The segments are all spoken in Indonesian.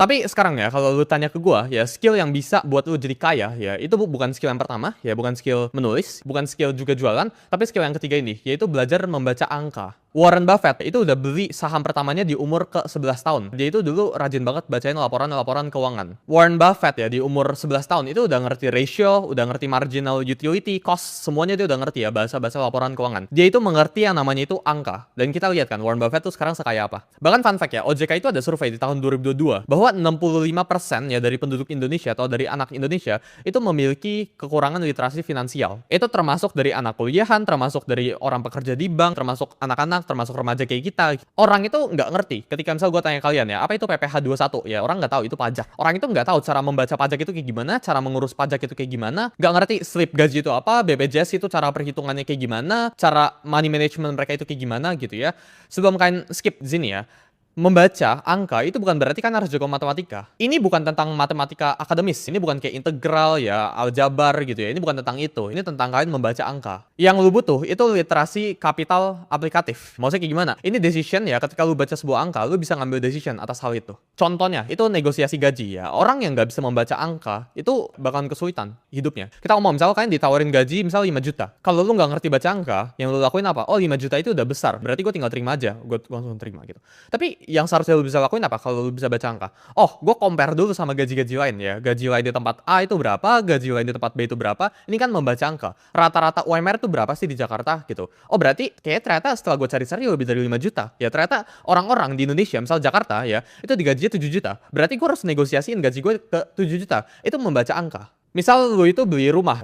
Tapi sekarang ya, kalau lu tanya ke gua, ya skill yang bisa buat lu jadi kaya, ya itu bukan skill yang pertama, ya bukan skill menulis, bukan skill juga jualan, tapi skill yang ketiga ini, yaitu belajar membaca angka. Warren Buffett itu udah beli saham pertamanya di umur ke-11 tahun. Dia itu dulu rajin banget bacain laporan-laporan keuangan. Warren Buffett ya di umur 11 tahun itu udah ngerti ratio, udah ngerti marginal utility, cost, semuanya dia udah ngerti ya bahasa-bahasa laporan keuangan. Dia itu mengerti yang namanya itu angka. Dan kita lihat kan Warren Buffett tuh sekarang sekaya apa. Bahkan fun fact ya, OJK itu ada survei di tahun 2022 bahwa 65% ya dari penduduk Indonesia atau dari anak Indonesia itu memiliki kekurangan literasi finansial. Itu termasuk dari anak kuliahan, termasuk dari orang pekerja di bank, termasuk anak-anak, termasuk remaja kayak kita. Orang itu nggak ngerti. Ketika misal gue tanya kalian ya, apa itu PPh 21? Ya orang nggak tahu itu pajak. Orang itu nggak tahu cara membaca pajak itu kayak gimana, cara mengurus pajak itu kayak gimana, nggak ngerti slip gaji itu apa, BPJS itu cara perhitungannya kayak gimana, cara money management mereka itu kayak gimana gitu ya. Sebelum kalian skip di sini ya, membaca angka itu bukan berarti kan harus jago matematika. Ini bukan tentang matematika akademis. Ini bukan kayak integral ya, aljabar gitu ya. Ini bukan tentang itu. Ini tentang kalian membaca angka. Yang lu butuh itu literasi kapital aplikatif. Maksudnya kayak gimana? Ini decision ya, ketika lu baca sebuah angka, lu bisa ngambil decision atas hal itu. Contohnya, itu negosiasi gaji ya. Orang yang nggak bisa membaca angka, itu bakalan kesulitan hidupnya. Kita ngomong, misalnya kalian ditawarin gaji misal 5 juta. Kalau lu nggak ngerti baca angka, yang lu lakuin apa? Oh 5 juta itu udah besar. Berarti gue tinggal terima aja. Gue langsung terima gitu. Tapi yang seharusnya lu bisa lakuin apa kalau lu bisa baca angka? Oh, gue compare dulu sama gaji-gaji lain ya. Gaji lain di tempat A itu berapa, gaji lain di tempat B itu berapa. Ini kan membaca angka. Rata-rata UMR itu berapa sih di Jakarta gitu. Oh, berarti kayak ternyata setelah gue cari-cari lebih dari 5 juta. Ya ternyata orang-orang di Indonesia, misal Jakarta ya, itu digajinya 7 juta. Berarti gue harus negosiasiin gaji gue ke 7 juta. Itu membaca angka. Misal lu itu beli rumah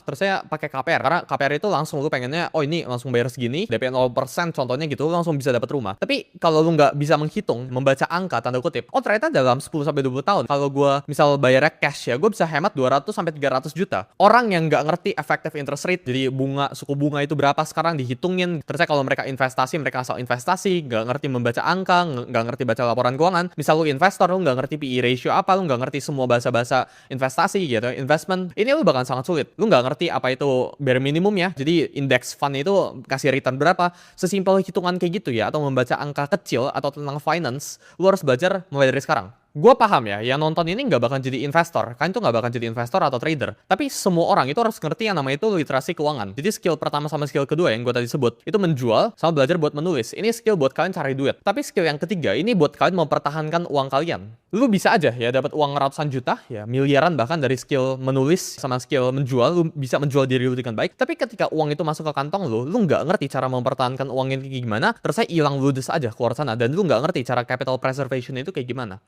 terus saya pakai KPR karena KPR itu langsung lu pengennya oh ini langsung bayar segini DP 0% contohnya gitu lu langsung bisa dapat rumah. Tapi kalau lu nggak bisa menghitung membaca angka tanda kutip, oh ternyata dalam 10 sampai 20 tahun kalau gua misal bayarnya cash ya, gua bisa hemat 200 sampai 300 juta. Orang yang nggak ngerti effective interest rate, jadi suku bunga itu berapa sekarang dihitungin. Terus kalau mereka investasi, mereka asal investasi, nggak ngerti membaca angka, nggak ngerti baca laporan keuangan. Misal lu investor, lu nggak ngerti PE ratio apa, lu nggak ngerti semua bahasa-bahasa investasi gitu, investment, ini lu bakal sangat sulit. Lu nggak ngerti apa itu bare minimum ya, jadi index fund itu kasih return berapa, sesimpel hitungan kayak gitu ya, atau membaca angka kecil atau tentang finance, lu harus belajar mulai dari sekarang. Gue paham ya, yang nonton ini nggak bakal jadi investor. Kalian tuh nggak bakal jadi investor atau trader. Tapi semua orang itu harus ngerti yang namanya itu literasi keuangan. Jadi skill pertama sama skill kedua yang gue tadi sebut, itu menjual sama belajar buat menulis. Ini skill buat kalian cari duit. Tapi skill yang ketiga, ini buat kalian mempertahankan uang kalian. Lu bisa aja ya dapat uang ratusan juta, ya miliaran bahkan dari skill menulis sama skill menjual. Lu bisa menjual diri lu dengan baik. Tapi ketika uang itu masuk ke kantong lu nggak ngerti cara mempertahankan uangnya kayak gimana, terus hilang ludes aja keluar sana. Dan lu nggak ngerti cara capital preservation itu kayak gimana.